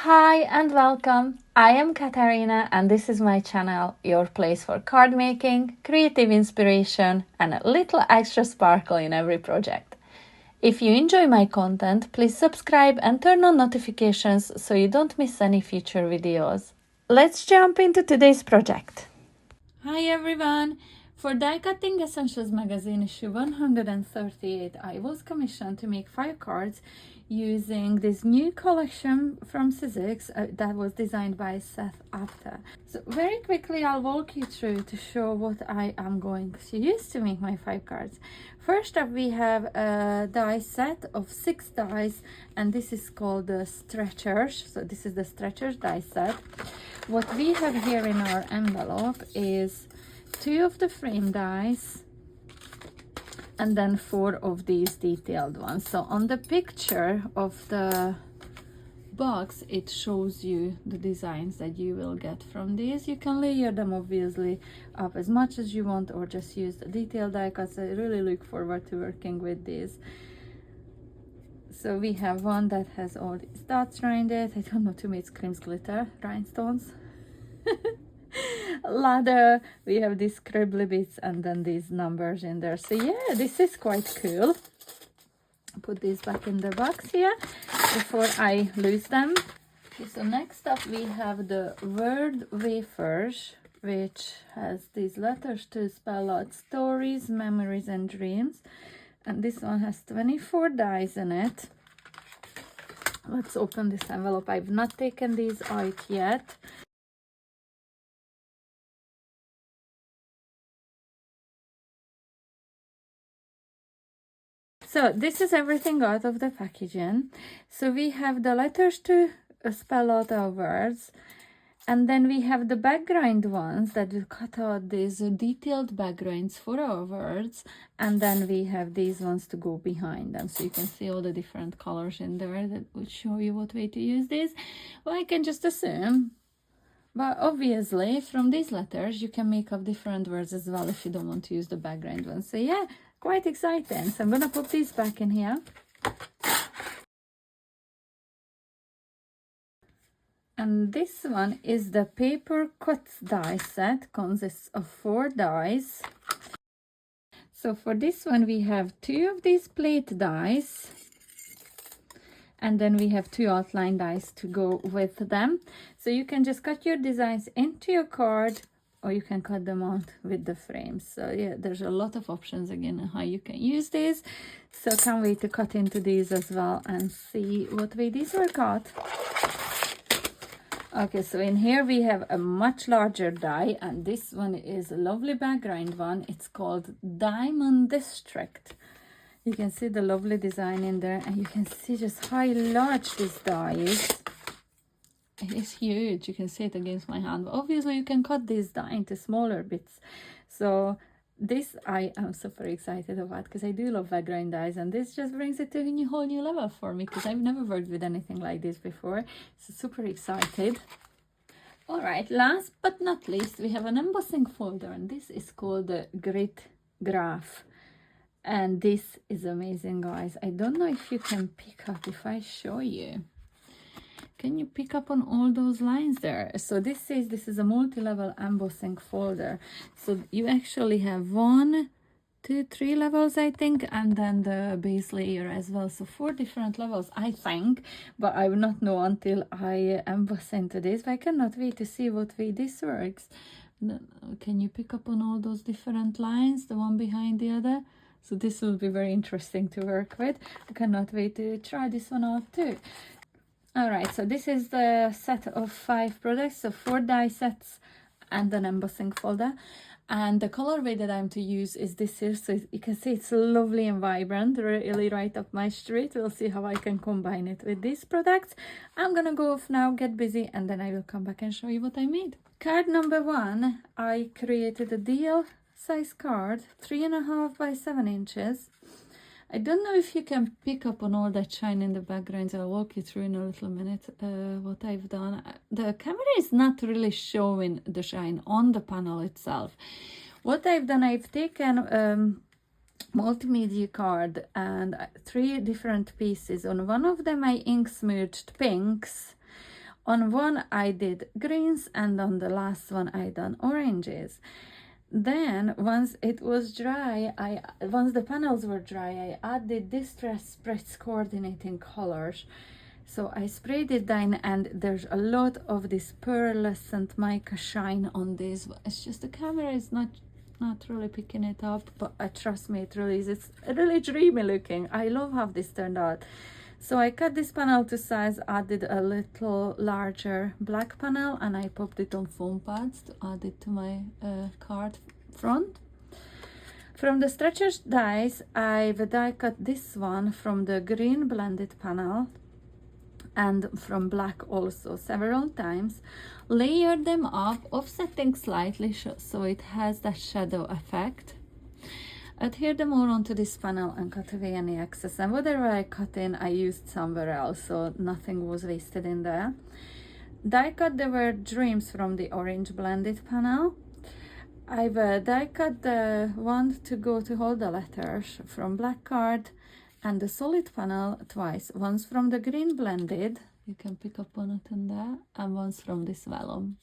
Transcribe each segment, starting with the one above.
Hi and welcome. I am Katarina and this is my channel, your place for card making, creative inspiration and a little extra sparkle in every project. If you enjoy my content, please subscribe and turn on notifications so you don't miss any future videos. Let's jump into today's project. Hi everyone! For Die Cutting Essentials magazine issue 138, I was commissioned to make 5 cards using this new collection from Sizzix that was designed by Seth Apter. So very quickly I'll walk you through to show what I am going to use to make my 5 cards. First up we have a die set of 6 dies, and this is called the stretchers. So this is the stretchers die set. What we have here in our envelope is 2 of the frame dies and then 4 of these detailed ones. So on the picture of the box it shows you the designs that you will get from these. You can layer them obviously up as much as you want or just use the detailed die cuts. I really look forward to working with these. So we have one that has all these dots around it. I don't know, to me it screams glitter, rhinestones. Ladder, we have these scribbly bits and then these numbers in there. So yeah, this is quite cool. Put these back in the box here before I lose them. Okay, so next up we have the word wafers, which has these letters to spell out stories, memories and dreams, and this one has 24 dies in it. Let's open this envelope. I've not taken these out yet. So this is everything out of the packaging. So we have the letters to spell out our words, and then we have the background ones that will cut out these detailed backgrounds for our words, and then we have these ones to go behind them, so you can see all the different colors in there that will show you what way to use these. Well, I can just assume, but obviously from these letters you can make up different words as well if you don't want to use the background ones. So yeah, quite exciting. So I'm gonna put these back in here. And this one is the paper cuts die set, consists of 4 dies. So for this one we have 2 of these plate dies, and then we have 2 outline dies to go with them. So you can just cut your designs into your card, or you can cut them out with the frames. So yeah, there's a lot of options again on how you can use these. So can't wait to cut into these as well and see what way these work out. Okay, so in here we have a much larger die, and this one is a lovely background one. It's called Diamond District. You can see the lovely design in there, and you can see just how large this die is. It is huge. You can see it against my hand. But obviously you can cut this die into smaller bits. So this I am super excited about, because I do love background dies, and this just brings it to a whole new level for me, because I've never worked with anything like this before. So super excited. All right, last but not least, we have an embossing folder, and this is called the Grit Graph. And this is amazing, guys. I don't know if you can pick up, if I show you. Can you pick up on all those lines there? So this says this is a multi-level embossing folder. So you actually have 1, 2, 3 levels, I think, and then the base layer as well. So 4 different levels, I think, but I will not know until I emboss into this. But I cannot wait to see what way this works. Can you pick up on all those different lines, the one behind the other? So this will be very interesting to work with. I cannot wait to try this one out too. All right, so this is the set of 5 products, so 4 die sets and an embossing folder. And the colorway that I'm to use is this here. So you can see it's lovely and vibrant, really right up my street. We'll see how I can combine it with these products. I'm gonna go off now, get busy, and then I will come back and show you what I made. Card number 1, I created a deal size card, 3.5 by 7 inches. I don't know if you can pick up on all that shine in the background. I'll walk you through in a little minute what I've done. The camera is not really showing the shine on the panel itself. What I've done, I've taken multimedia card and 3 different pieces. On one of them I ink smudged pinks. On one I did greens, and on the last one I done oranges. Then once it was dry, once the panels were dry, I added Distress Spritz coordinating colors. So I sprayed it down, and there's a lot of this pearlescent mica shine on this. It's just the camera is not really picking it up, but trust me, it really is. It's really dreamy looking. I love how this turned out. So I cut this panel to size, added a little larger black panel, and I popped it on foam pads to add it to my card front. From the stretchers dies, I've die cut this one from the green blended panel and from black also several times, layered them up, offsetting slightly so it has that shadow effect. Adhere them all onto this panel and cut away any excess, and whatever I cut in I used somewhere else, so nothing was wasted in there. Die cut the word dreams from the orange blended panel. I've die cut the one to go to hold the letters from black card and the solid panel twice, once from the green blended, you can pick up on it in there, and once from this vellum.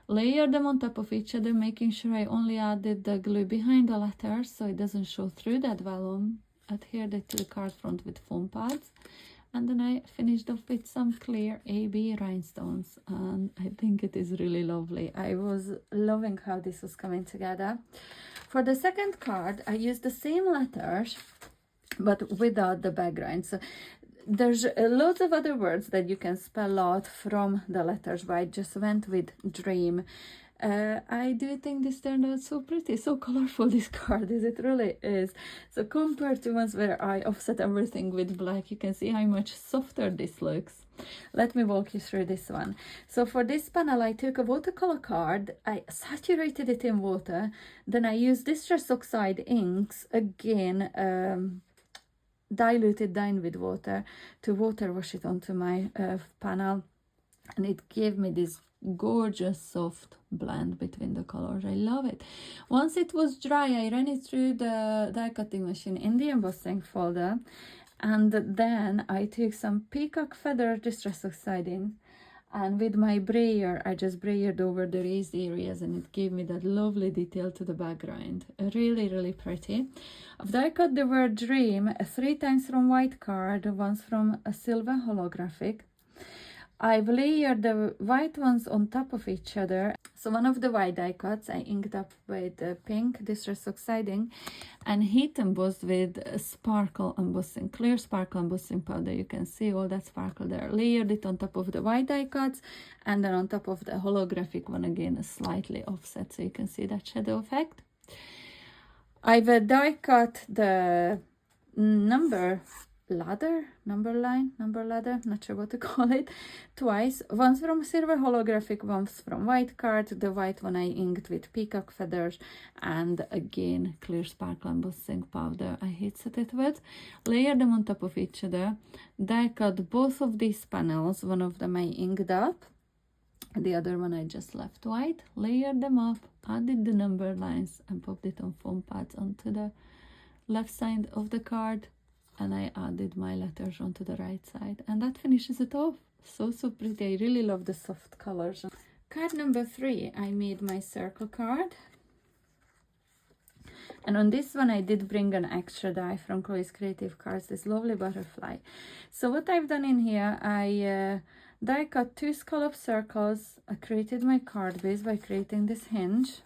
Layer them on top of each other, making sure I only added the glue behind the letters so it doesn't show through that vellum. Adhered it to the card front with foam pads, and then I finished off with some clear AB rhinestones, and I think it is really lovely. I was loving how this was coming together. For the second card, I used the same letters but without the background. So there's lots of other words that you can spell out from the letters, but I just went with dream. I do think this turned out so pretty, so colorful, this card is. It really is. So compared to ones where I offset everything with black, you can see how much softer this looks. Let me walk you through this one. So for this panel, I took a watercolor card, I saturated it in water, then I used Distress Oxide inks, again, diluted down with water to water wash it onto my panel, and it gave me this gorgeous soft blend between the colors. I love it. Once it was dry, I ran it through the die cutting machine in the embossing folder, and then I took some peacock feather Distress Oxide in, and with my brayer I just brayered over the raised areas, and it gave me that lovely detail to the background. Really pretty. I've die cut the word dream 3 times from white card, once from a silver holographic. I've layered the white ones on top of each other. So one of the white die cuts I inked up with pink Distress Oxiding and heat embossed with sparkle embossing, clear sparkle embossing powder. You can see all that sparkle there. Layered it on top of the white die cuts, and then on top of the holographic one, again slightly offset, so you can see that shadow effect. I've die cut the number ladder, not sure what to call it, twice, once from silver holographic, once from white card. The white one I inked with peacock feathers, and again clear sparkle embossing powder I heat set it with. Layer them on top of each other, die cut both of these panels. One of them I inked up, the other one I just left white. Layered them up, added the number lines, and popped it on foam pads onto the left side of the card, and I added my letters onto the right side, and that finishes it off. So pretty. I really love the soft colors. Card number 3, I made my circle card, and on this one I did bring an extra die from Chloe's Creative Cards, this lovely butterfly. So what I've done in here, I die cut 2 scallop circles. I created my card base by creating this hinge,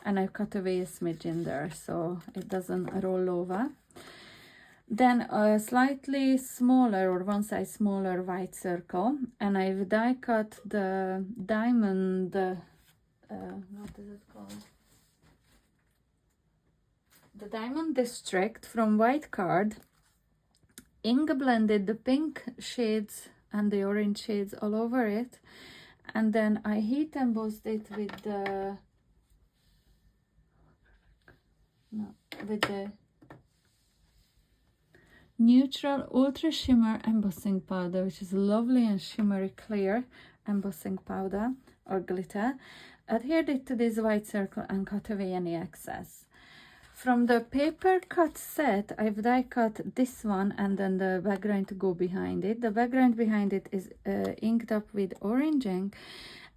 and I cut away a smidge in there so it doesn't roll over. Then a slightly smaller, or one size smaller, white circle, and I've die cut the diamond, what is it called? The Diamond District from white card. Ink blended the pink shades and the orange shades all over it, and then I heat embossed it with the neutral ultra shimmer embossing powder, which is lovely and shimmery clear embossing powder or glitter. Adhered it to this white circle and cut away any excess. From the paper cut set, I've die cut this one and then the background to go behind it. The background behind it is inked up with orange ink.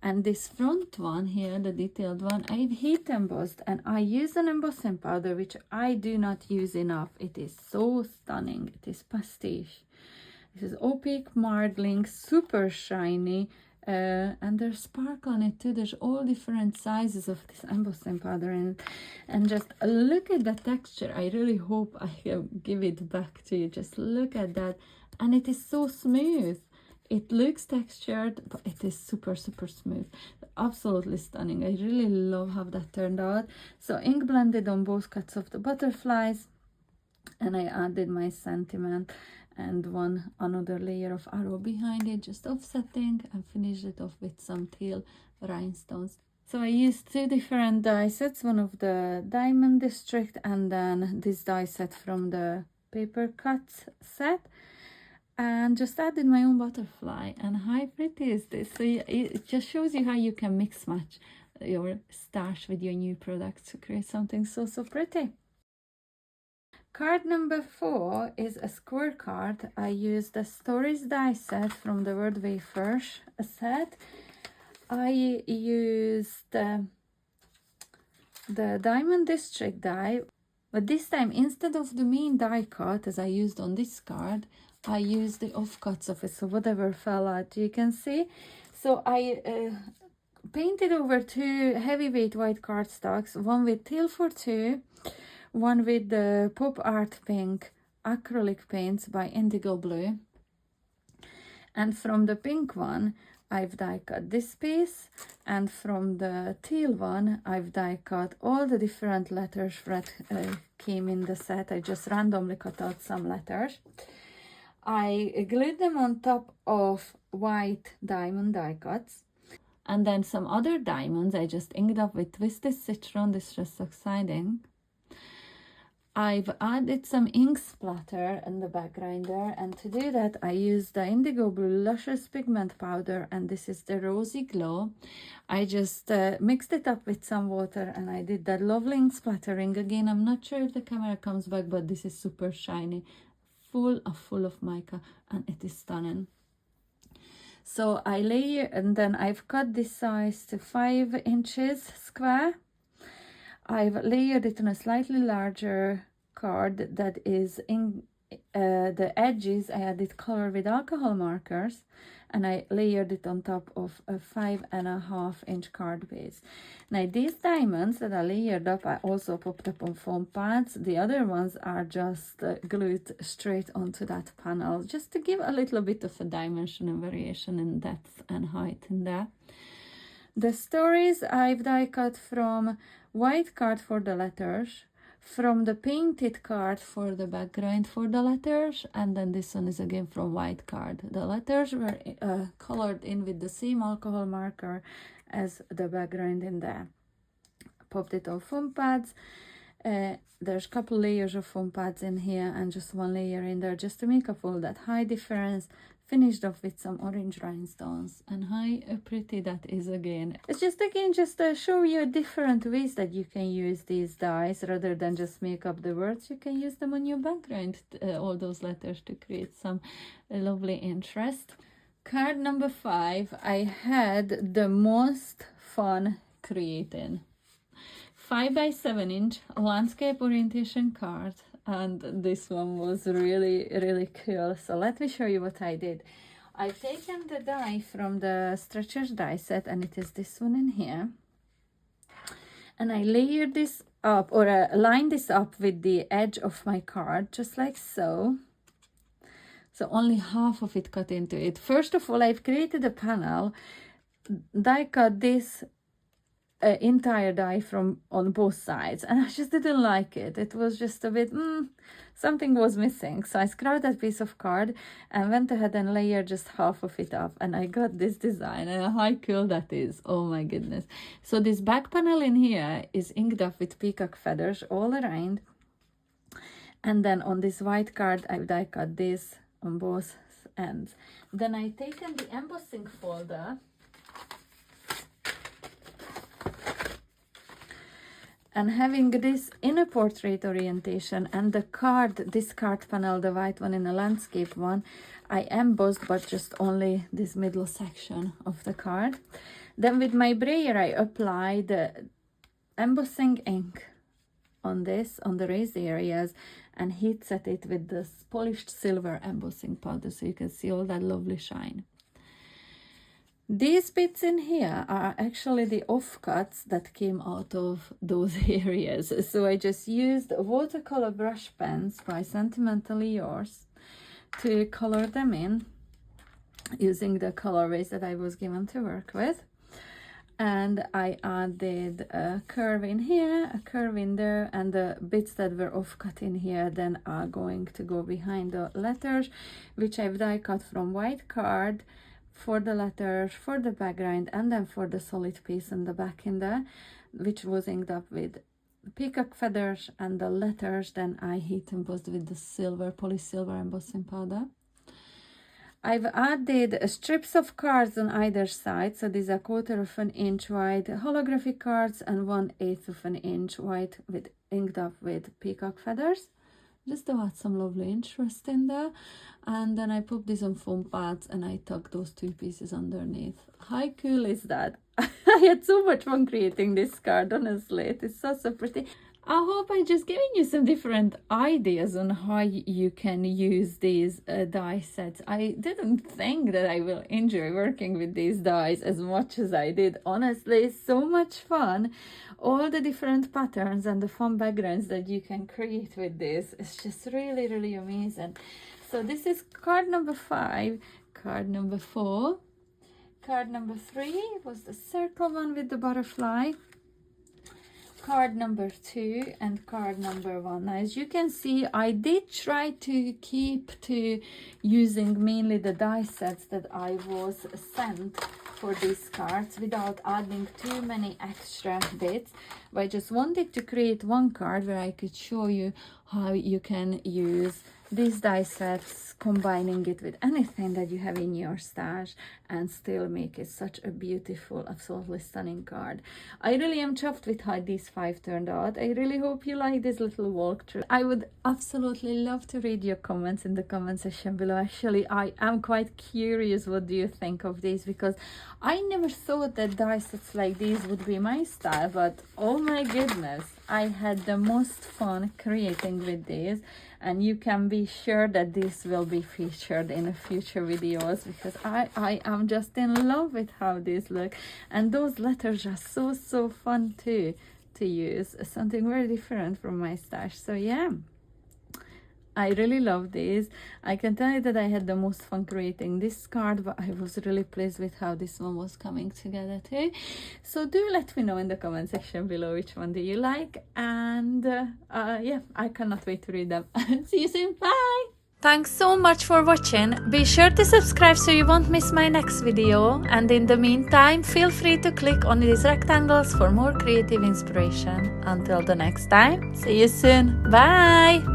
And this front one here, the detailed one, I've heat embossed, and I use an embossing powder which I do not use enough. It is so stunning. It is pastiche. This is opaque marbling, super shiny, and there's sparkle on it too. There's all different sizes of this embossing powder in it. And just look at the texture. I really hope I can give it back to you. Just look at that. And it is so smooth. It looks textured, but it is super, super smooth. Absolutely stunning. I really love how that turned out. So ink blended on both cuts of the butterflies. And I added my sentiment and another layer of arrow behind it, just offsetting, and finished it off with some teal rhinestones. So I used two different die sets, one of the Diamond District and then this die set from the paper cuts set. And just added my own butterfly. And how pretty is this? So it just shows you how you can mix match your stash with your new products to create something so, so pretty. Card number 4 is a square card. I used the Stories die set from the Word Wafers set. I used the Diamond District die, but this time instead of the main die cut as I used on this card, I used the offcuts of it, so whatever fell out you can see. So I painted over 2 heavyweight white cardstocks, one with Teal for 2, one with the Pop Art Pink acrylic paints by Indigo Blue. And from the pink one, I've die cut this piece, and from the teal one, I've die cut all the different letters that came in the set. I just randomly cut out some letters. I glued them on top of white diamond die cuts, and then some other diamonds I just inked up with Twisted Citron Distress Oxiding. I've added some ink splatter in the background there, and to do that I used the Indigo Blue Luscious Pigment Powder, and this is the Rosy Glow. I just mixed it up with some water and I did that lovely ink splattering. Again, I'm not sure if the camera comes back, but this is super shiny, full of mica, and it is stunning. So I layer, and then I've cut this size to 5 inches square. I've layered it on a slightly larger card that is in the edges. I added color with alcohol markers, and I layered it on top of a 5.5 inch card base. Now these diamonds that I layered up, I also popped up on foam pads. The other ones are just glued straight onto that panel, just to give a little bit of a dimension and variation in depth and height in there. The stories I've die cut from white card for the letters, from the painted card for the background for the letters, and then this one is again from white card. The letters were colored in with the same alcohol marker as the background in there. Popped it on foam pads. There's a couple layers of foam pads in here and just one layer in there just to make up all that high difference. Finished off with some orange rhinestones, and how pretty that is again. It's just to show you different ways that you can use these dies rather than just make up the words. You can use them on your background, all those letters, to create some lovely interest. Card number 5, I had the most fun creating. 5x7 inch landscape orientation card, and this one was really cool. So let me show you what I did. I've taken the die from the Stretchers die set, and it is this one in here, and I layered this up, or lined this up with the edge of my card, just like so. So only half of it cut into it. First of all, I've created a panel, die cut this entire die from on both sides, and I just didn't like it. It was just a bit something was missing, so I scrapped that piece of card and went ahead and layered just half of it up, and I got this design. And how cool that is, oh my goodness. So this back panel in here is inked up with peacock feathers all around, and then on this white card I've die cut this on both ends. Then I taken the embossing folder And having this in a portrait orientation and the card, this card panel, the white one in a landscape one, I embossed but just only this middle section of the card. Then with my brayer I applied the embossing ink on this, on the raised areas, and heat set it with this polished silver embossing powder so you can see all that lovely shine. These bits in here are actually the offcuts that came out of those areas. So I just used watercolor brush pens by Sentimentally Yours to color them in using the colorways that I was given to work with. And I added a curve in here, a curve in there, and the bits that were offcut in here then are going to go behind the letters, which I've die cut from white card for the letters, for the background, and then for the solid piece in the back in there, which was inked up with peacock feathers, and the letters then I heat embossed with the silver, polished silver embossing powder. I've added strips of cards on either side, so these are 1/4 of an inch wide holographic cards and 1/8 of an inch wide with inked up with peacock feathers, just to add some lovely interest in there. And then I put these on foam pads and I tuck those 2 pieces underneath. How cool is that? I had so much fun creating this card, honestly. It is so pretty. I hope I just giving you some different ideas on how you can use these die sets. I didn't think that I will enjoy working with these dies as much as I did. Honestly, it's so much fun. All the different patterns and the fun backgrounds that you can create with this. It's just really, really amazing. So this is card number 5, card number 4. Card number 3 was the circle one with the butterfly. Card number 2 and card number 1. Now, as you can see, I did try to keep to using mainly the die sets that I was sent for these cards without adding too many extra bits. But I just wanted to create one card where I could show you how you can use these die sets, combining it with anything that you have in your stash and still make it such a beautiful, absolutely stunning card. I really am chuffed with how these 5 turned out. I really hope you like this little walkthrough. I would absolutely love to read your comments in the comment section below. Actually, I am quite curious what do you think of these, because I never thought that die sets like these would be my style, but oh my goodness, I had the most fun creating with these. And you can be sure that this will be featured in a future videos, because I am just in love with how these look. And those letters are so fun too to use. Something very different from my stash. So yeah, I really love these. I can tell you that I had the most fun creating this card, but I was really pleased with how this one was coming together too. So do let me know in the comment section below which one do you like, and yeah, I cannot wait to read them. See you soon. Bye. Thanks so much for watching. Be sure to subscribe so you won't miss my next video, and in the meantime feel free to click on these rectangles for more creative inspiration. Until the next time, see you soon. Bye.